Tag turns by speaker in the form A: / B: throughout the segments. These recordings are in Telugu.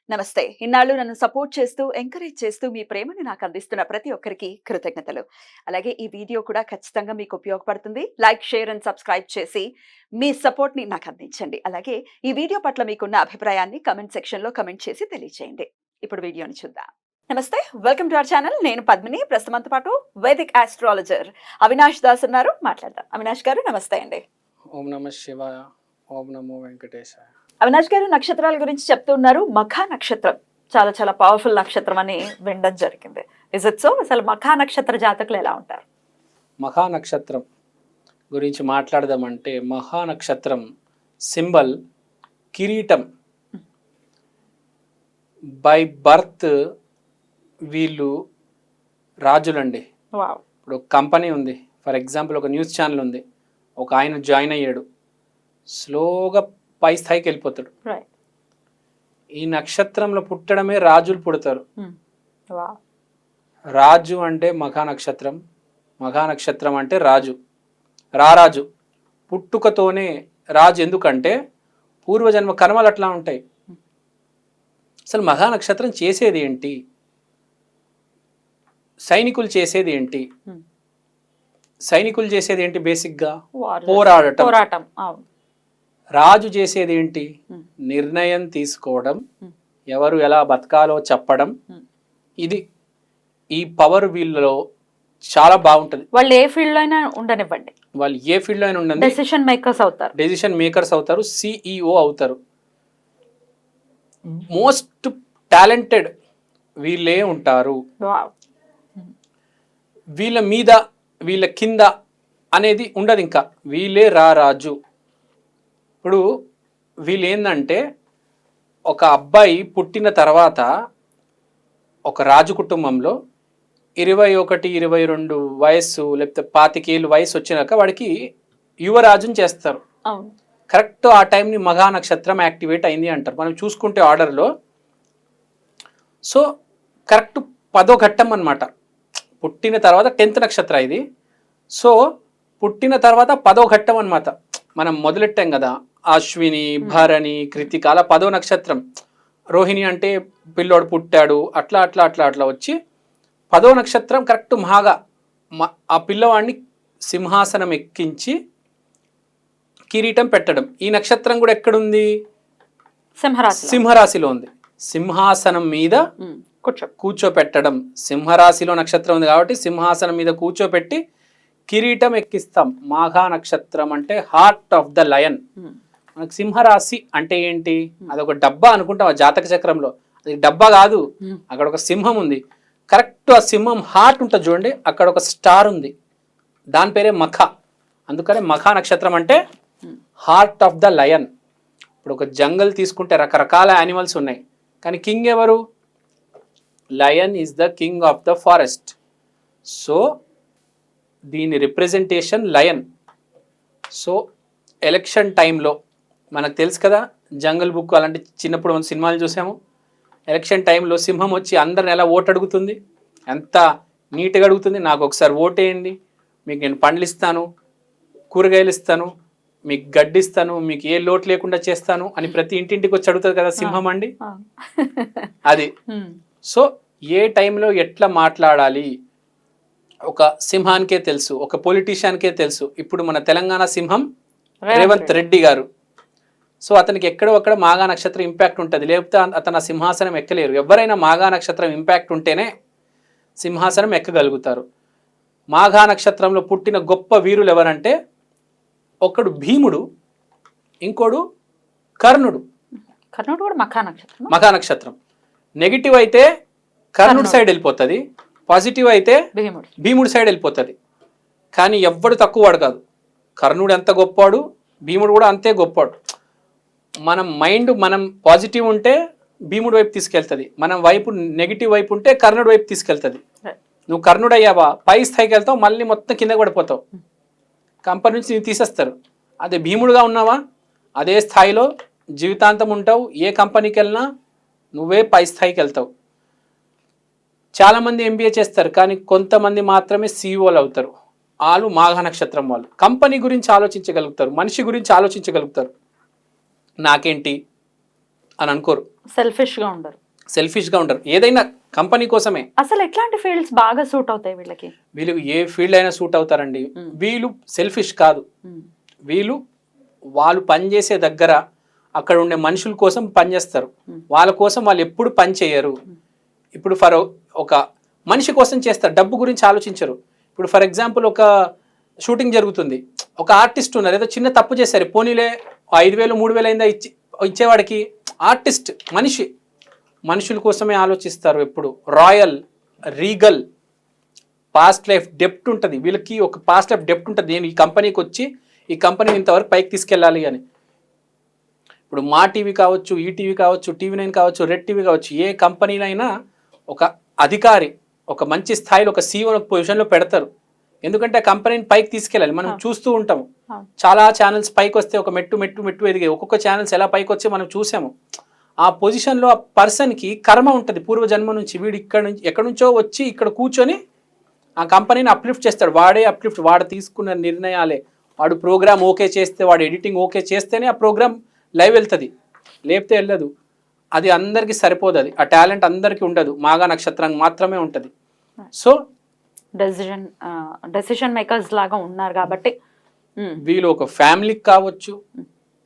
A: నమస్తే. ఇన్నాళ్ళు నన్ను సపోర్ట్ చేస్తూ, ఎంకరేజ్ చేస్తూ మీ ప్రేమని నాకు అందిస్తున్న ప్రతి ఒక్కరికి కృతజ్ఞతలు. అలాగే ఈ వీడియో కూడా ఖచ్చితంగా మీకు ఉపయోగపడుతుంది. లైక్, షేర్ అండ్ సబ్స్క్రైబ్ చేసి మీ సపోర్ట్‌ని నాకు అందించండి. అలాగే ఈ వీడియో పట్ల మీకున్న అభిప్రాయాన్ని కామెంట్ సెక్షన్‌లో కామెంట్ చేసి తెలియజేయండి. ఇప్పుడు వీడియోని చూద్దాం. నమస్తే. Welcome to our channel. నేను పద్మిని. ప్రస్తుతం మనతో పాటు వైదిక్ ఆస్ట్రాలజర్ అవినాష్ దాస్ ఉన్నారు. మాట్లాడదాం. అవినాష్ గారు నమస్తే అండి.
B: ఓం నమ శివాయ. ఓం నమో వెంకటేశాయ.
A: అవినాష్ గారు నక్షత్రాల గురించి చెప్తున్నారు. మఖా నక్షత్రం చాలా చాలా పవర్ఫుల్ నక్షత్రం అని వినడం జరిగింది. Is it so? అసలు మఖా నక్షత్ర జాతకులు ఎలా ఉంటారు?
B: మఖా నక్షత్రం గురించి మాట్లాడదామంటే మహా నక్షత్రం సింబల్ కిరీటం. బై బర్త్ వీళ్ళు రాజులండి.
A: వావ్.
B: ఇప్పుడు కంపెనీ ఉంది, ఫర్ ఎగ్జాంపుల్ ఒక న్యూస్ ఛానల్ ఉంది, ఒక ఆయన జాయిన్ అయ్యాడు, స్లోగా పై స్థాయికి వెళ్ళిపోతాడు.
A: రైట్.
B: ఈ నక్షత్రంలో పుట్టడమే రాజులు పుడతారు.
A: వావ్.
B: రాజు అంటే మఖా నక్షత్రం, మఖా నక్షత్రం అంటే రాజు, రారాజు. పుట్టుకతోనే రాజు. ఎందుకంటే పూర్వజన్మ కర్మలు అట్లా ఉంటాయి. అసలు మఖా నక్షత్రం చేసేది ఏంటి? సైనికులు చేసేది ఏంటి? సైనికులు చేసేది ఏంటి? బేసిక్గా పోరాటం. రాజు చేసేది ఏంటి? నిర్ణయం తీసుకోవడం, ఎవరు ఎలా బతకాలో చెప్పడం. ఇది ఈ పవర్ వీళ్ళలో చాలా బాగుంటుంది.
A: వాళ్ళు ఏ ఫీల్డ్ లో అయినా ఉండనివ్వండి,
B: వాళ్ళు ఏ ఫీల్డ్ లో అయినా ఉండండి,
A: డెసిషన్ మేకర్స్ అవుతారు, CEO అవుతారు. మోస్ట్ టాలెంటెడ్ వీళ్ళే ఉంటారు. వీళ్ళ మీద వీళ్ళ కింద అనేది ఉండదు. ఇంకా వీళ్ళే రారాజు. ఇప్పుడు వీళ్ళు ఏంటంటే ఒక అబ్బాయి పుట్టిన తర్వాత ఒక రాజు కుటుంబంలో 21, 22 వయస్సు లేకపోతే 25 ఏళ్ళు వయసు వచ్చినాక వాడికి యువరాజుని చేస్తారు. కరెక్ట్ ఆ టైంని మఘా నక్షత్రం యాక్టివేట్ అయింది అంటారు. మనం చూసుకుంటే ఆర్డర్లో సో కరెక్ట్ 10వ ఘట్టం అన్నమాట. పుట్టిన తర్వాత 10th నక్షత్రం ఇది. సో పుట్టిన తర్వాత 10వ ఘట్టం అన్నమాట. మనం మొదలెట్టాం కదా, అశ్విని, భరణి, కృతిక, అలా 10వ నక్షత్రం. రోహిణి అంటే పిల్లోడు పుట్టాడు, అట్లా అట్లా అట్లా అట్లా వచ్చి 10వ నక్షత్రం కరెక్ట్ మహాగా ఆ పిల్లవాడిని సింహాసనం ఎక్కించి కిరీటం పెట్టడం. ఈ నక్షత్రం కూడా ఎక్కడుంది? సింహరాశిలో ఉంది. సింహాసనం మీద కూర్చోపెట్టడం. సింహరాశిలో నక్షత్రం ఉంది కాబట్టి సింహాసనం మీద కూర్చోపెట్టి కిరీటం ఎక్కిస్తాం. మాఘా నక్షత్రం అంటే హార్ట్ ఆఫ్ ద లయన్. మనకు సింహరాశి అంటే ఏంటి? అదొక డబ్బా అనుకుంటాం ఆ జాతక చక్రంలో. అది డబ్బా కాదు, అక్కడ ఒక సింహం ఉంది. కరెక్ట్ ఆ సింహం హార్ట్ ఉంటుంది చూడండి, అక్కడ ఒక స్టార్ ఉంది, దాని పేరే మఖ. అందుకనే మఖా నక్షత్రం అంటే హార్ట్ ఆఫ్ ద లయన్. ఇప్పుడు ఒక జంగల్ తీసుకుంటే రకరకాల యానిమల్స్ ఉన్నాయి, కానీ కింగ్ ఎవరు? Lion is the king of the forest. So దీని రిప్రజెంటేషన్ లయన్. సో ఎలక్షన్ టైంలో మనకు తెలుసు కదా, జంగల్ బుక్ అలాంటి చిన్నప్పుడు మనం సినిమాలు చూసాము. ఎలక్షన్ టైంలో సింహం వచ్చి అందరిని ఎలా ఓటు అడుగుతుంది, ఎంత నీట్గా అడుగుతుంది. నాకు ఒకసారి ఓటేయండి, మీకు నేను పండ్లు ఇస్తాను, కూరగాయలు ఇస్తాను, మీకు గడ్డి ఇస్తాను, మీకు ఏ లోటు లేకుండా చేస్తాను అని ప్రతి ఇంటింటికి వచ్చి అడుగుతుంది కదా సింహం అండి. అది. సో ఏ టైంలో ఎట్లా మాట్లాడాలి ఒక సింహానికే తెలుసు, ఒక పొలిటీషియన్కే తెలుసు. ఇప్పుడు మన తెలంగాణ సింహం రేవంత్ రెడ్డి గారు. సో అతనికి ఎక్కడో అక్కడ మాఘా నక్షత్రం ఇంపాక్ట్ ఉంటుంది, లేకపోతే అతను ఆ సింహాసనం ఎక్కలేరు. ఎవరైనా మాఘా నక్షత్రం ఇంపాక్ట్ ఉంటేనే సింహాసనం ఎక్కగలుగుతారు. మాఘా నక్షత్రంలో పుట్టిన గొప్ప వీరులు ఎవరంటే ఒకడు భీముడు, ఇంకోడు కర్ణుడు. కర్ణుడు కూడా
B: మఖా నక్షత్రం. నెగిటివ్ అయితే కర్ణుడు సైడ్ వెళ్ళిపోతుంది, పాజిటివ్ అయితే భీముడు సైడ్ వెళ్ళిపోతుంది. కానీ ఎవ్వడు తక్కువ వాడు కాదు. కర్ణుడు ఎంత గొప్పవాడు, భీముడు కూడా అంతే గొప్పవాడు. మనం మైండ్ మనం పాజిటివ్ ఉంటే భీముడు వైపు తీసుకెళ్తుంది, మనం వైపు నెగిటివ్ వైపు ఉంటే కర్ణుడు వైపు తీసుకెళ్తుంది. నువ్వు కర్ణుడు అయ్యావా పై స్థాయికి వెళ్తావు, మళ్ళీ మొత్తం కింద పడిపోతావు, కంపెనీ నుంచి నేను తీసేస్తారు. అదే భీముడుగా ఉన్నావా అదే స్థాయిలో జీవితాంతం ఉంటావు. ఏ కంపెనీకి వెళ్ళినా నువ్వే పై స్థాయికి వెళ్తావు. చాలామంది MBA చేస్తారు, కానీ కొంతమంది మాత్రమే CEOలు అవుతారు. వాళ్ళు మాఘ నక్షత్రం వాళ్ళు. కంపెనీ గురించి ఆలోచించగలుగుతారు, మనిషి గురించి ఆలోచించగలుగుతారు. నాకేంటి అని అనుకోరు,
C: సెల్ఫిష్గా ఉండరు,
B: సెల్ఫిష్గా ఉంటారు, ఏదైనా కంపెనీ కోసమే.
C: అసలు ఎట్లాంటి ఫీల్డ్స్ బాగా సూట్ అవుతాయి వీళ్ళకి?
B: వీళ్ళు ఏ ఫీల్డ్ అయినా సూట్ అవుతారండి. వీళ్ళు సెల్ఫిష్ కాదు, వీళ్ళు వాళ్ళు పనిచేసే దగ్గర అక్కడ ఉండే మనుషుల కోసం పనిచేస్తారు, వాళ్ళ కోసం వాళ్ళు ఎప్పుడు పని చేయరు. ఇప్పుడు ఒక మనిషి కోసం చేస్తారు, డబ్బు గురించి ఆలోచించరు. ఇప్పుడు ఫర్ ఎగ్జాంపుల్ ఒక షూటింగ్ జరుగుతుంది, ఒక ఆర్టిస్ట్ ఉన్నారు, ఏదో చిన్న తప్పు చేశారు, పోనీలే 5,000 3,000 అయిందా ఇచ్చేవాడికి. ఆర్టిస్ట్ మనుషుల కోసమే ఆలోచిస్తారు ఎప్పుడు. రాయల్, రీగల్, పాస్ట్ లైఫ్ డెప్ట్ ఉంటుంది వీళ్ళకి, ఒక పాస్ట్ లైఫ్ డెప్ట్ ఉంటుంది. నేను ఈ కంపెనీకి వచ్చి ఈ కంపెనీని ఇంతవరకు పైకి తీసుకెళ్ళాలి అని. ఇప్పుడు మా టీవీ కావచ్చు, ఈటీవీ కావచ్చు, TV9 కావచ్చు, రెడ్ టీవీ కావచ్చు, ఏ కంపెనీలైనా ఒక అధికారి ఒక మంచి స్థాయిలో ఒక CEO పొజిషన్లో పెడతారు. ఎందుకంటే ఆ కంపెనీని పైకి తీసుకెళ్ళాలి. మనం చూస్తూ ఉంటాము, చాలా ఛానల్స్ పైకి వస్తే ఒక మెట్టు ఎదిగాయి, ఒక్కొక్క ఛానల్స్ ఎలా పైకి వచ్చి మనం చూసాము. ఆ పొజిషన్లో ఆ పర్సన్కి కర్మ ఉంటుంది పూర్వజన్మ నుంచి. వీడు ఎక్కడి నుంచో వచ్చి ఇక్కడ కూర్చొని ఆ కంపెనీని అప్లిఫ్ట్ చేస్తాడు. వాడు తీసుకున్న నిర్ణయాలే, వాడు ప్రోగ్రామ్ ఓకే చేస్తే, వాడు ఎడిటింగ్ ఓకే చేస్తేనే ఆ ప్రోగ్రామ్ లైవ్ వెళ్తుంది, లేకపోతే వెళ్ళదు. అది అందరికీ సరిపోదు, అది ఆ టాలెంట్ అందరికీ ఉండదు, మాఘా నక్షత్రానికి మాత్రమే ఉంటుంది. సో
C: డెసిషన్ మేకర్స్ లాగా ఉన్నారు కాబట్టి
B: వీళ్ళు ఒక ఫ్యామిలీకి కావచ్చు,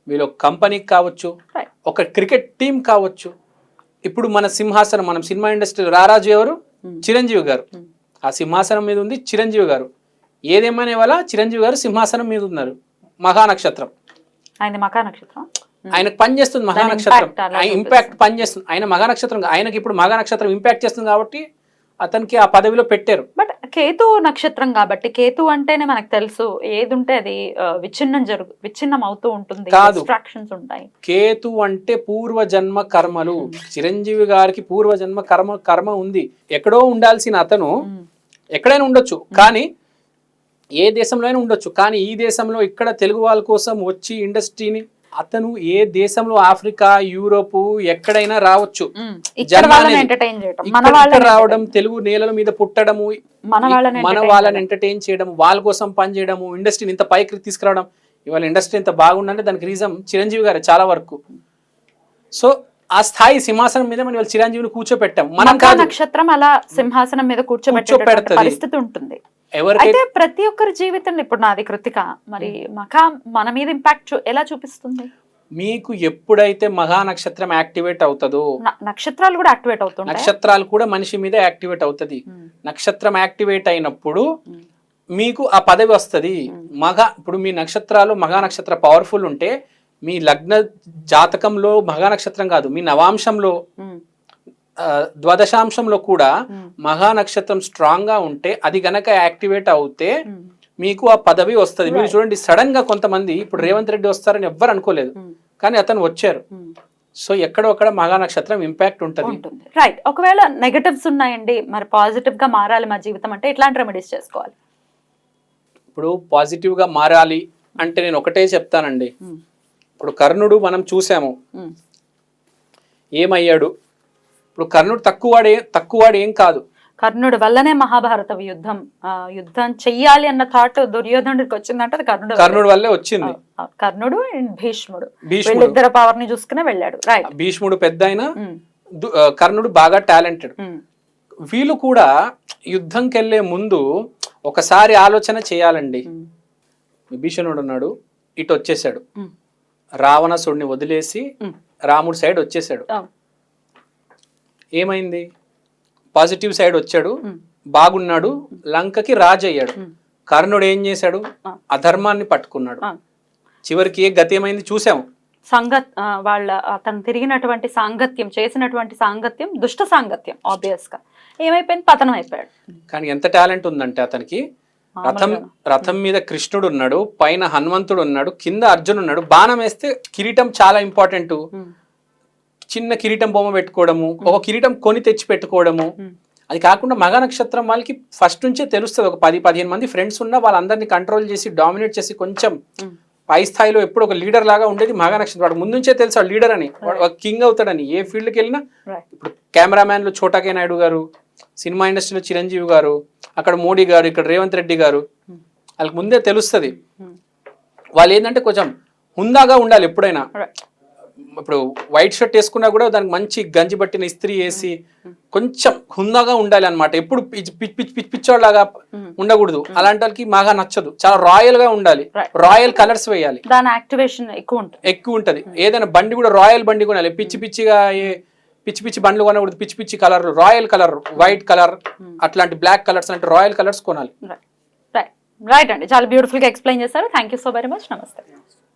B: వీళ్ళు ఒక కంపెనీకి కావచ్చు, ఒక క్రికెట్ టీం కావచ్చు. ఇప్పుడు మన సింహాసనం, మనం సినిమా ఇండస్ట్రీలో రారాజు ఎవరు? చిరంజీవి గారు. ఆ సింహాసనం మీద ఉంది చిరంజీవి గారు. ఏదేమైనా వల్ల చిరంజీవి గారు సింహాసనం మీద ఉన్నారు. మఘా నక్షత్రం, ఆయనకు పనిచేస్తుంది మఘా నక్షత్రం, ఇంపాక్ట్ పనిచేస్తుంది. ఆయన మఘా నక్షత్రం, ఆయనకి ఇప్పుడు మఘా నక్షత్రం ఇంపాక్ట్ చేస్తుంది కాబట్టి అతనికి ఆ పదవిలో పెట్టారు.
C: బట్ కేతు నక్షత్రం కాబట్టి, కేతు అంటేనే మనకు తెలుసు ఏది ఉంటే అది విచ్ఛిన్నం అవుతూ ఉంటుంది, డిస్ట్రాక్షన్స్ ఉంటాయి.
B: కేతు అంటే పూర్వజన్మ కర్మలు. చిరంజీవి గారికి పూర్వజన్మ కర్మ ఉంది. ఎక్కడో ఉండాల్సిన అతను ఎక్కడైనా ఉండొచ్చు, కానీ ఏ దేశంలో అయినా ఉండొచ్చు, కానీ ఈ దేశంలో ఇక్కడ తెలుగు వాళ్ళ కోసం వచ్చి ఇండస్ట్రీని, అతను ఏ దేశంలో, ఆఫ్రికా, యూరోప్ ఎక్కడైనా రావచ్చు, రావడం, తెలుగు నేలల మీద పుట్టడము, మన వాళ్ళని ఎంటర్టైన్ చేయడం, వాళ్ళ కోసం పనిచేయడము, ఇండస్ట్రీని ఇంత పైకి తీసుకురావడం. ఇవాళ ఇండస్ట్రీ ఇంత బాగుందంటే దానికి రీజన్ చిరంజీవి గారు చాలా వరకు. సో ఆ స్థాయి సింహాసనం మీద మనం చిరంజీవిని కూర్చోపెట్టాం. మనం
C: నక్షత్రం అలా సింహాసనం మీద కూర్చోబెట్టే పరిస్థితి ఉంటుంది. అయితే ప్రతి ఒక్కరి జీవితంలో, ఇప్పుడు నాది కృతిక, మరి మఖా మన మీద ఇంపాక్ట్ ఎలా చూపిస్తుంది?
B: మీకు ఎప్పుడైతే మఘా నక్షత్రం యాక్టివేట్ అవుతుందో,
C: నక్షత్రాలు కూడా యాక్టివేట్ అవుతుంది,
B: నక్షత్రాలు కూడా మనిషి మీద యాక్టివేట్ అవుతుంది. నక్షత్రం యాక్టివేట్ అయినప్పుడు మీకు ఆ పదవి వస్తుంది. ఇప్పుడు మీ నక్షత్రాలు మఘా నక్షత్ర పవర్ఫుల్ ఉంటే, మీ లగ్న జాతకంలో మఘా నక్షత్రం కాదు, మీ నవాంశంలో ద్వాదశాంశంలో కూడా మఘా నక్షత్రం స్ట్రాంగ్ గా ఉంటే, అది గనక యాక్టివేట్ అవుతే మీకు ఆ పదవి వస్తుంది. మీరు చూడండి, సడన్ గా కొంతమంది, ఇప్పుడు రేవంత్ రెడ్డి వస్తారని ఎవ్వరు అనుకోలేదు, కానీ అతను వచ్చారు. సో ఎక్కడొక్కడ మఘా నక్షత్రం ఇంపాక్ట్ ఉంటుంది.
C: రైట్. ఒకవేళ నెగటివ్స్ ఉన్నాయండి, మరి పాజిటివ్ గా మారాలి మా జీవితం అంటే ఎట్లాంటి రెమెడీస్ చేసుకోవాలి?
B: ఇప్పుడు పాజిటివ్ గా మారాలి అంటే నేను ఒకటే చెప్తానండి. ఇప్పుడు కర్ణుడు మనం చూసాము, ఏమయ్యాడు? ఇప్పుడు కర్ణుడు తక్కువవాడు ఏం కాదు.
C: కర్ణుడు వల్లనే మహాభారత యుద్ధం చెయ్యాలి అన్న థాట్ దుర్యోధనుడికి వచ్చిందంటే అది
B: కర్ణుడు వల్లే వచ్చింది.
C: కర్ణుడు అండ్ భీష్ముడు వీళ్ళిద్దరు పవర్ ని చూసుకునే వెళ్ళాడు. రైట్.
B: భీష్ముడు పెద్ద అయినా కర్ణుడు బాగా టాలెంటెడ్. వీళ్ళు కూడా యుద్ధంకి వెళ్లే ముందు ఒకసారి ఆలోచన చేయాలండి. విభీషణుడు ఉన్నాడు, ఇటు వచ్చేసాడు, రావణాసుడిని వదిలేసి రాముడి సైడ్ వచ్చేసాడు. ఏమైంది? పాజిటివ్ సైడ్ వచ్చాడు, బాగున్నాడు, లంకకి రాజు అయ్యాడు. కర్ణుడు ఏం చేశాడు? అధర్మాన్ని పట్టుకున్నాడు. చివరికి ఏ గతి ఏమైంది చూసాము.
C: అతను తిరిగినటువంటి చేసినటువంటి సాంగత్యం దుష్ట సాంగత్యం, ఆబ్వియస్ గా ఏమైపోయింది, పతనం అయిపోయాడు.
B: కానీ ఎంత టాలెంట్ ఉందంటే అతనికి, రథం మీద కృష్ణుడు ఉన్నాడు, పైన హనుమంతుడు ఉన్నాడు, కింద అర్జునుడు ఉన్నాడు. బాణం వేస్తే కిరీటం చాలా ఇంపార్టెంట్. చిన్న కిరీటం బొమ్మ పెట్టుకోవడము, ఒక కిరీటం కొని తెచ్చి పెట్టుకోవడము. అది కాకుండా మఘా నక్షత్రం వాళ్ళకి ఫస్ట్ నుంచే తెలుస్తుంది. ఒక 10-15 మంది ఫ్రెండ్స్ ఉన్నా వాళ్ళందరినీ కంట్రోల్ చేసి డామినేట్ చేసి కొంచెం పై స్థాయిలో ఎప్పుడు ఒక లీడర్ లాగా ఉండేది మఘా నక్షత్రం. వాడు ముందు నుంచే తెలుసు వాడు లీడర్ అని, వాడు కింగ్ అవుతాడని. ఏ ఫీల్డ్కి వెళ్ళినా, ఇప్పుడు కెమెరామ్యాన్లు చోటాకే నాయుడు గారు, సినిమా ఇండస్ట్రీలో చిరంజీవి గారు, అక్కడ మోడీ గారు, ఇక్కడ రేవంత్ రెడ్డి గారు, వాళ్ళకి ముందే తెలుస్తుంది. వాళ్ళు ఏంటంటే కొంచెం హుందాగా ఉండాలి ఎప్పుడైనా. ఇప్పుడు వైట్ షర్ట్ వేసుకున్నా కూడా దానికి మంచి గంజి పట్టిన ఇస్త్రీ వేసి కొంచెం హుందాగా ఉండాలి అనమాట. ఎప్పుడు పిచ్చోళ్ళలాగా ఉండకూడదు. అలాంటి వాళ్ళకి బాగా నచ్చదు. చాలా రాయల్ గా ఉండాలి. రాయల్ కలర్స్ వేయాలి.
C: దాని యాక్టివేషన్ ఎక్కువ
B: ఉంటది. ఏదైనా బండి కూడా రాయల్ బండి కొనాలి. పిచ్చిగా పిచ్చి బండ్లు కొనకూడదు. పిచ్చి colour, royal colour, white colour, అట్లాంటి బ్లాక్ కలర్స్ అంటే రాయల్ కలర్స్ కొనాలి.
C: రైట్ అండి, చాలా బ్యూటిఫుల్ గా ఎక్స్ప్లెయిన్ చేశారు. Thank you so very much. నమస్తే.